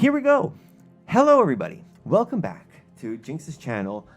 Here we go. Hello, everybody. Welcome back to Jinx's channel.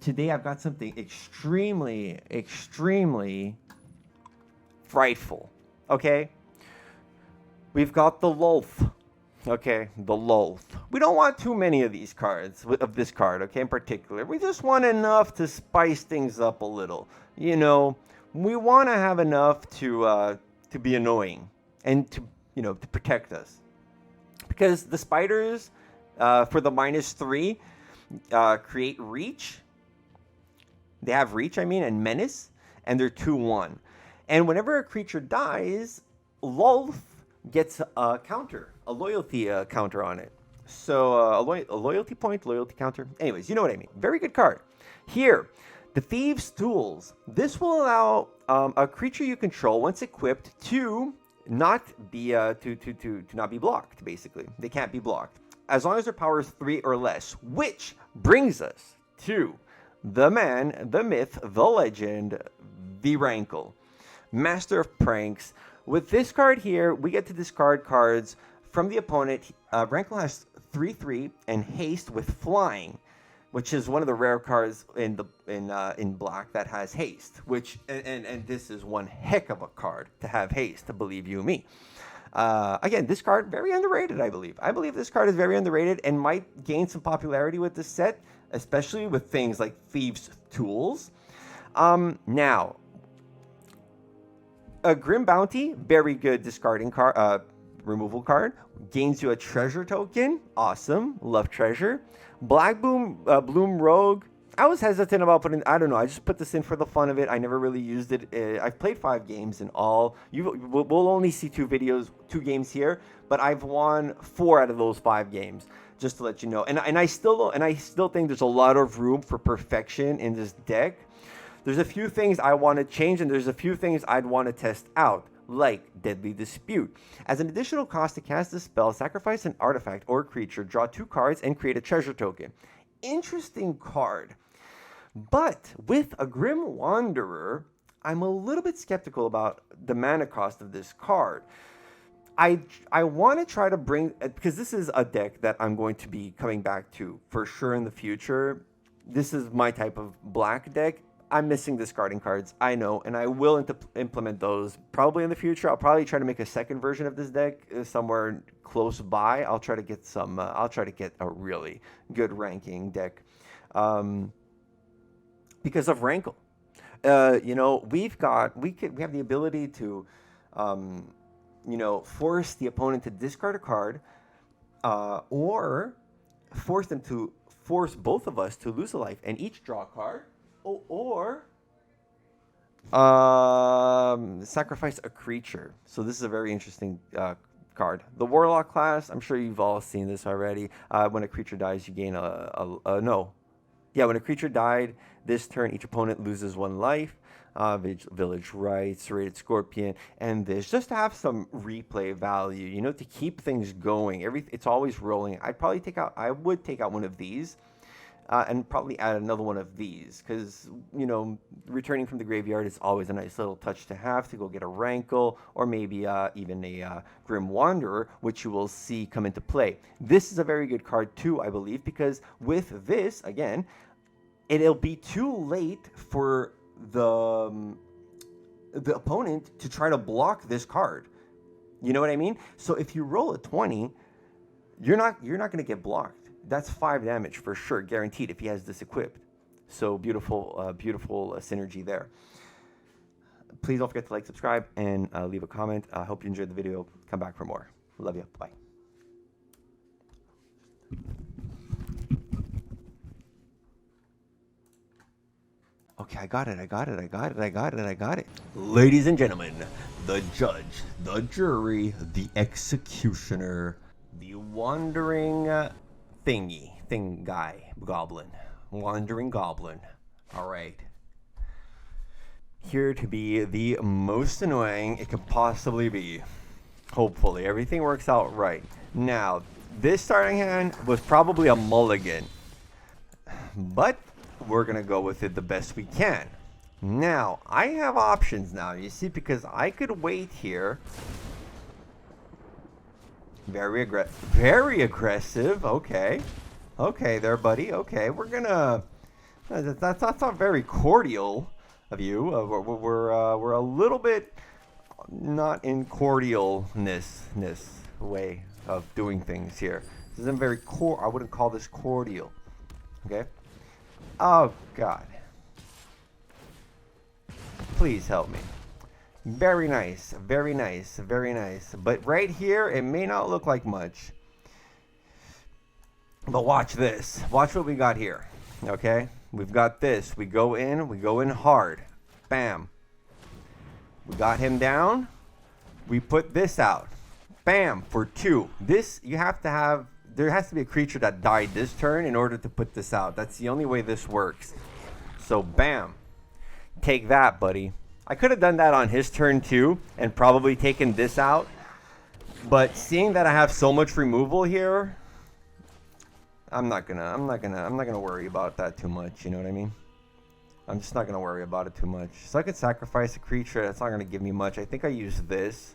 Today I've got something extremely frightful. Okay, we've got the Lolth. Okay, the Lolth. We don't want too many of these cards, of this card, okay, in particular. We just want enough to spice things up a little. You know, we want to have enough to be annoying and to protect us. Because the spiders, for the -3, create reach. They have reach, and menace, and they're 2/1. And whenever a creature dies, Lolth gets a counter, a loyalty counter on it. So a loyalty point, loyalty counter. Anyways, you know what I mean. Very good card. Here, the Thieves Tools. This will allow a creature you control, once equipped, to not be to not be blocked. Basically, they can't be blocked as long as their power is 3 or less. Which brings us to the man, the myth, the legend, the Rankle, master of pranks. With this card here, we get to discard cards from the opponent. Rankle has 3/3 and haste with flying, which is one of the rare cards in black that has haste. Which and this is one heck of a card to have haste, to believe you me. Again, this card very underrated. I believe this card is very underrated and might gain some popularity with this set, especially with things like Thieves Tools. Now, a Grim Bounty, very good discarding card, removal card. Gains you a treasure token. Awesome. Love treasure. Blackbloom Rogue. I was hesitant about putting, I don't know, I just put this in for the fun of it. I never really used it. I've played 5 games in all. We'll only see 2 games here, but I've won 4 out of those 5 games, just to let you know. And I still think there's a lot of room for perfection in this deck. There's a few things I want to change, and there's a few things I'd want to test out, like Deadly Dispute. As an additional cost to cast this spell, sacrifice an artifact or creature, draw 2 cards, and create a treasure token. Interesting card. But with a Grim Wanderer, I'm a little bit skeptical about the mana cost of this card. I want to try to bring, because this is a deck that I'm going to be coming back to for sure in the future. This is my type of black deck. I'm missing discarding cards, I know, and I will implement those probably in the future. I'll probably try to make a second version of this deck somewhere close by. I'll try to get some. I'll try to get a really good ranking deck because of Rankle. We have the ability to, force the opponent to discard a card, or force both of us to lose a life and each draw a card. Or sacrifice a creature. So this is a very interesting card. The Warlock Class, I'm sure you've all seen this already. When a creature dies, you gain when a creature died this turn, each opponent loses 1 life. Village Rites, Serrated Scorpion, and this, just to have some replay value, to keep things going. It's always rolling. I would take out one of these. And probably add another one of these, because, returning from the graveyard is always a nice little touch to have, to go get a Rankle, or maybe even a Grim Wanderer, which you will see come into play. This is a very good card too, I believe, because with this, again, it'll be too late for the opponent to try to block this card. You know what I mean? So if you roll a 20, you're not going to get blocked. That's 5 damage for sure, guaranteed, if he has this equipped. So beautiful synergy there. Please don't forget to like, subscribe, and leave a comment. I hope you enjoyed the video. Come back for more. Love you. Bye. Okay, I got it. Ladies and gentlemen, the judge, the jury, the executioner, the wandering wandering goblin. All right. Here to be the most annoying it could possibly be. Hopefully, everything works out right. Now, this starting hand was probably a mulligan, but we're gonna go with it the best we can. Now, I have options now, you see, because I could wait here Very aggressive. Okay. Okay there, buddy. Okay, we're gonna... That's not very cordial of you. We're a little bit not in cordialness way of doing things here. This isn't very I wouldn't call this cordial. Okay? Oh, God. Please help me. Very nice. Very nice. Very nice. But right here, it may not look like much. But watch this. Watch what we got here. Okay? We've got this. We go in hard. Bam. We got him down. We put this out. Bam, for 2. This, you have to have, there has to be a creature that died this turn in order to put this out. That's the only way this works. So, bam. Take that, buddy. I could have done that on his turn too, and probably taken this out. But seeing that I have so much removal here, I'm not gonna worry about that too much, you know what I mean? I'm just not gonna worry about it too much. So I could sacrifice a creature, that's not gonna give me much. I think I use this.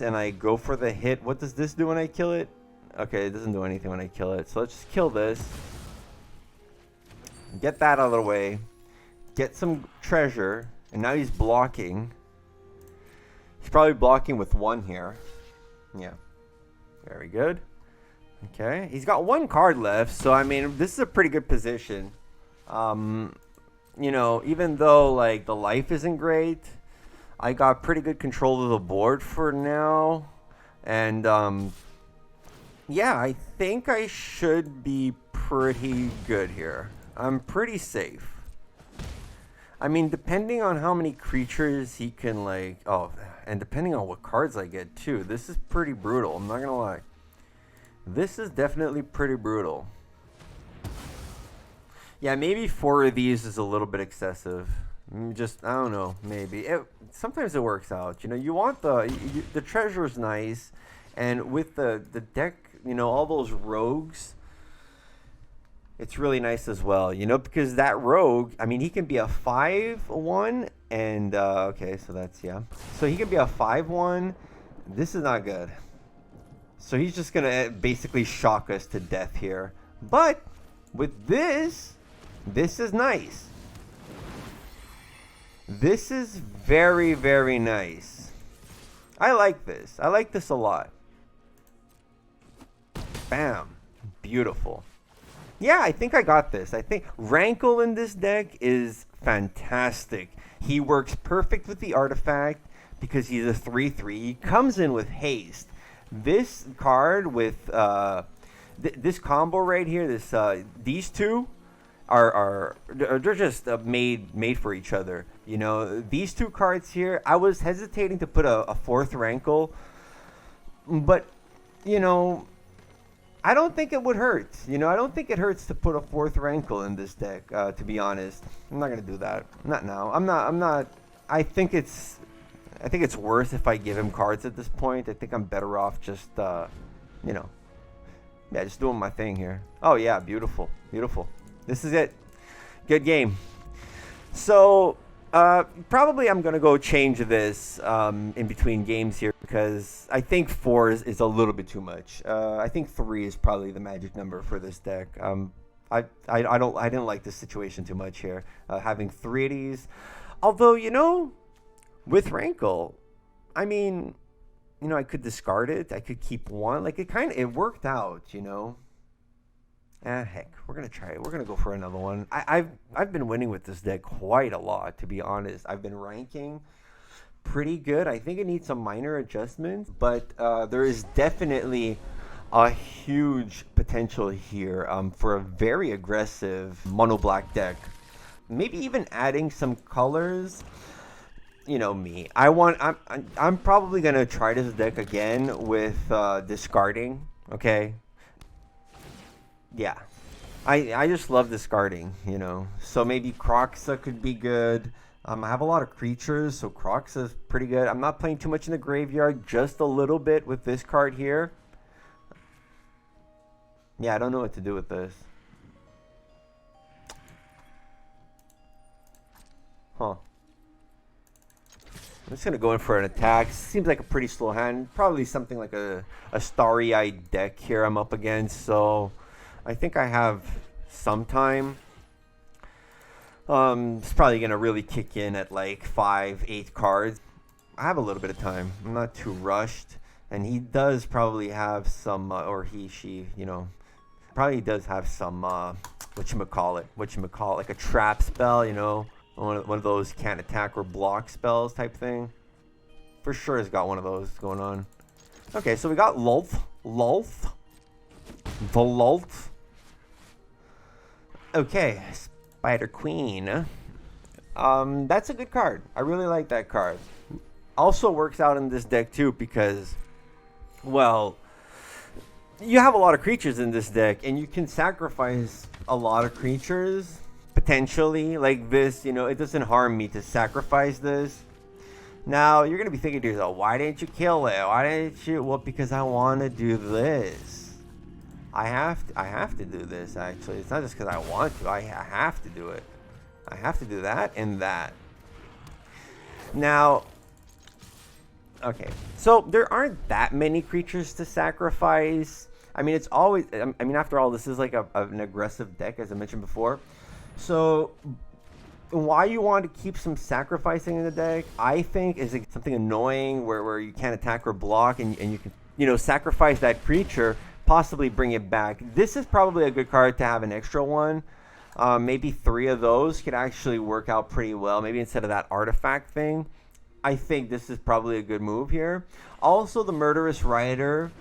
And I go for the hit. What does this do when I kill it? Okay, it doesn't do anything when I kill it. So let's just kill this. Get that out of the way. Get some treasure. And now he's blocking. He's probably blocking with 1 here. Yeah. Very good. Okay. He's got 1 card left. So, I mean, this is a pretty good position. You know, even though, like, the life isn't great, I got pretty good control of the board for now. And, yeah, I think I should be pretty good here. I'm pretty safe. I mean, depending on how many creatures he can, like... Oh, and depending on what cards I get, too. This is pretty brutal. I'm not going to lie. This is definitely pretty brutal. Yeah, maybe 4 of these is a little bit excessive. Just, I don't know, maybe. Sometimes it works out. You know, you want the treasure is nice. And with the deck, you know, all those rogues... It's really nice as well, you know, because that rogue, I mean, he can be a 5/1, and, okay, so that's, yeah. So he can be a 5/1. This is not good. So he's just going to basically shock us to death here. But with this is nice. This is very, very nice. I like this. I like this a lot. Bam. Beautiful. Yeah, I think I got this. I think Rankle in this deck is fantastic. He works perfect with the artifact because he's a 3/3. He comes in with haste. This card with this combo right here, these two they're just made for each other. You know, these 2 cards here. I was hesitating to put a 4th Rankle, but you know, I don't think it would hurt. You know, I don't think it hurts to put a 4th Rankle in this deck, to be honest. I'm not going to do that. Not now. I'm not. I think it's worse if I give him cards at this point. I think I'm better off just, you know, yeah, just doing my thing here. Oh, yeah, beautiful. Beautiful. This is it. Good game. So, probably I'm going to go change this in between games here because I think 4 is a little bit too much. I think 3 is probably the magic number for this deck. I didn't like this situation too much here. Having 3 of these. Although, you know, with Rankle, I mean, you know, I could discard it. I could keep 1. Like, it worked out, you know. Heck, we're gonna try it. We're gonna go for another one. I've been winning with this deck quite a lot, to be honest. I've been ranking pretty good. I think it needs some minor adjustments, but there is definitely a huge potential here for a very aggressive mono black deck. Maybe even adding some colors. You know me. I'm probably gonna try this deck again with discarding. Okay. Yeah, I just love discarding, you know. So maybe Croxa could be good. I have a lot of creatures, so Croxa's pretty good. I'm not playing too much in the graveyard, just a little bit with this card here. Yeah, I don't know what to do with this. Huh. I'm just gonna go in for an attack. Seems like a pretty slow hand. Probably something like a starry-eyed deck here I'm up against. So I think I have some time. It's probably gonna really kick in at like 5-8 cards. I have a little bit of time. I'm not too rushed. And he does probably have some, or he, she, you know, probably does have some, whatchamacallit, like a trap spell, you know, one of those can't attack or block spells type thing. For sure has got one of those going on. Okay, so we got Lolth. The Lolth. Okay, Spider Queen. That's a good card. I really like that card. Also works out in this deck too because, well, you have a lot of creatures in this deck and you can sacrifice a lot of creatures potentially like this. You know, it doesn't harm me to sacrifice this. Now you're gonna be thinking to yourself, why didn't you kill it? Why didn't you? Well, because I want to do this. I have to do this. Actually, it's not just because I want to. I have to do it. I have to do that and that. Now, okay, so there aren't that many creatures to sacrifice. I mean, it's always, I mean, after all, this is like an aggressive deck, as I mentioned before. So why you want to keep some sacrificing in the deck, I think, is something annoying where you can't attack or block and you can, you know, sacrifice that creature, possibly bring it back. This is probably a good card to have an extra one. Maybe 3 of those could actually work out pretty well. Maybe instead of that artifact thing. I think this is probably a good move here. Also, the Murderous Rider.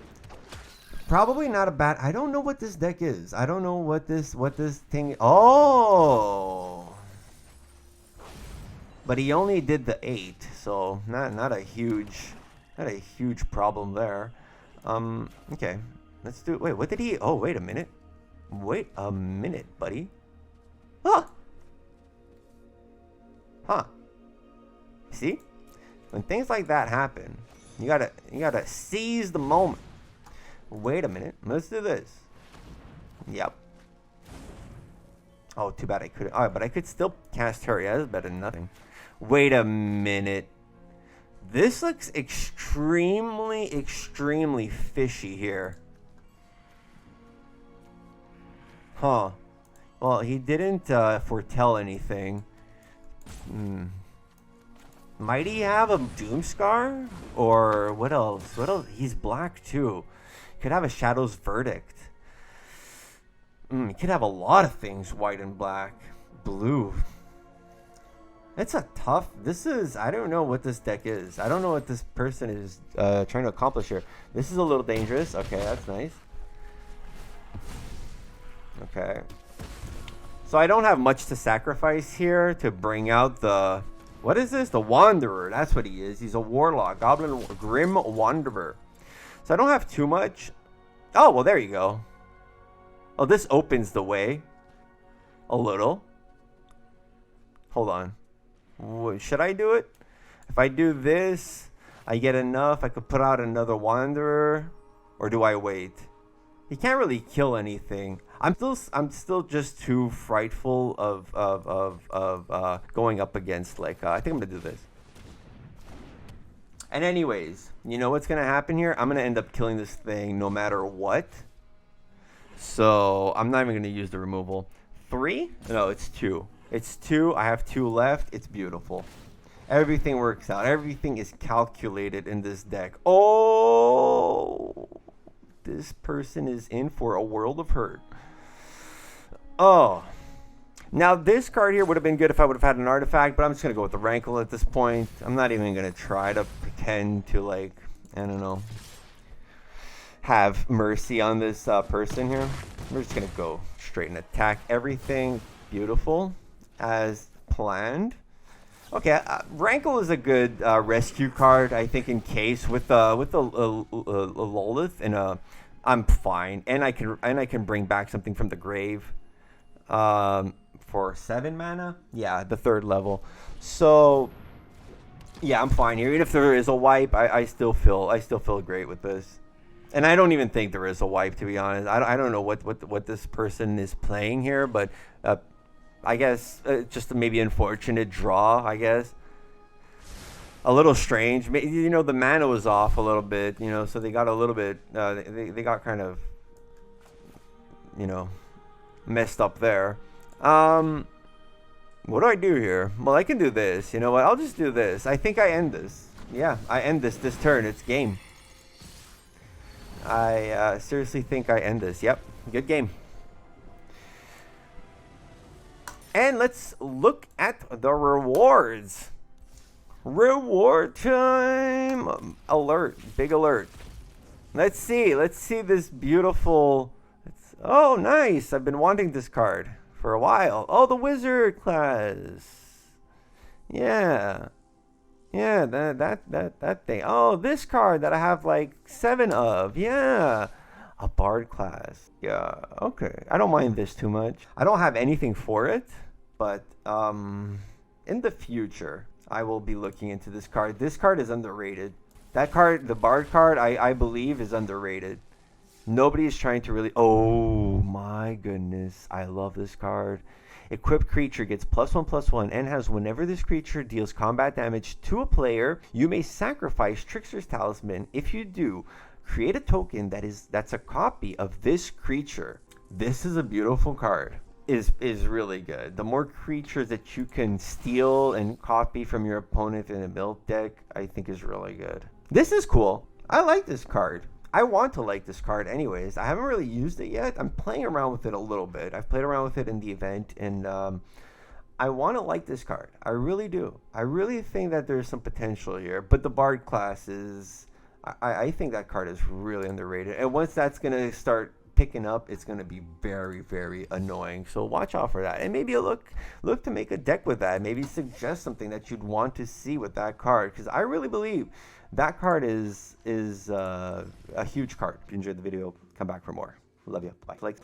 Probably not a bad... I don't know what this deck is. I don't know what this thing... Oh! But he only did the 8, so not a huge problem there. Okay. Let's do it. Wait, what did he... Oh, wait a minute. Wait a minute, buddy. Ah! Huh. See? When things like that happen, you gotta seize the moment. Wait a minute. Let's do this. Yep. Oh, too bad I couldn't. Alright, but I could still cast her. Yeah, that's better than nothing. Wait a minute. This looks extremely fishy here. Huh. Well, he didn't foretell anything. Might he have a Doomscar? Or what else? What else? He's black too. Could have a Shadow's Verdict. He could have a lot of things, white and black. Blue. It's a tough... This is... I don't know what this deck is. I don't know what this person is trying to accomplish here. This is a little dangerous. Okay, that's nice. Okay. So I don't have much to sacrifice here to bring out the... What is this? The Wanderer. That's what he is. He's a Warlock. Grim Wanderer. So I don't have too much. Oh, well, there you go. Oh, this opens the way. A little. Hold on. Should I do it? If I do this, I get enough. I could put out another Wanderer. Or do I wait? He can't really kill anything. I'm still just too frightful of going up against, like, I think I'm gonna do this. And anyways, you know what's gonna happen here? I'm gonna end up killing this thing no matter what. So I'm not even gonna use the removal. 3? No, it's 2. It's 2. I have 2 left. It's beautiful. Everything works out. Everything is calculated in this deck. Oh, this person is in for a world of hurt. Oh, now this card here would have been good if I would have had an artifact, but I'm just gonna go with the Rankle at this point. I'm not even gonna try to pretend to, like, I don't know, have mercy on this person here. We're just gonna go straight and attack everything. Beautiful, as planned. Okay, Rankle is a good rescue card, I think, in case with the Lolth, and I'm fine, and I can bring back something from the grave. For 7 mana, yeah, the 3rd level. So yeah, I'm fine here. Even if there is a wipe, I still feel great with this. And I don't even think there is a wipe, to be honest. I don't know what this person is playing here, but I guess just maybe unfortunate draw, I guess. a little strange. You know, the mana was off a little bit, you know, so they got a little bit, they got kind of, you know, messed up there. What do I do here? Well, I can do this. You know what? I'll just do this. I think I end this. Yeah, I end this turn. It's game. I seriously think I end this. Yep, good game. And let's look at the rewards. Reward time. Alert. Big alert. Let's see this beautiful... Oh, nice. I've been wanting this card for a while. Oh, the Wizard Class. Yeah. Yeah, that thing. Oh, this card that I have like 7 of. Yeah. A Bard Class. Yeah, okay. I don't mind this too much. I don't have anything for it, but in the future, I will be looking into this card. This card is underrated. That card, the Bard card, I believe is underrated. Nobody is trying to really... Oh, my goodness. I love this card. Equipped creature gets +1/+1 and has whenever this creature deals combat damage to a player, you may sacrifice Trickster's Talisman. If you do, create a token that's a copy of this creature. This is a beautiful card. Is really good. The more creatures that you can steal and copy from your opponent in a build deck, I think is really good. This is cool. I like this card. I want to like this card anyways. I haven't really used it yet. I'm playing around with it a little bit. I've played around with it in the event, and I want to like this card. I really do. I really think that there's some potential here. But the Bard Class is... I think that card is really underrated. And once that's going to start picking up, it's going to be very, very annoying. So watch out for that. And maybe look to make a deck with that. Maybe suggest something that you'd want to see with that card. Because I really believe... that card is a huge card. If you enjoyed the video, come back for more. Love you. Bye. Like.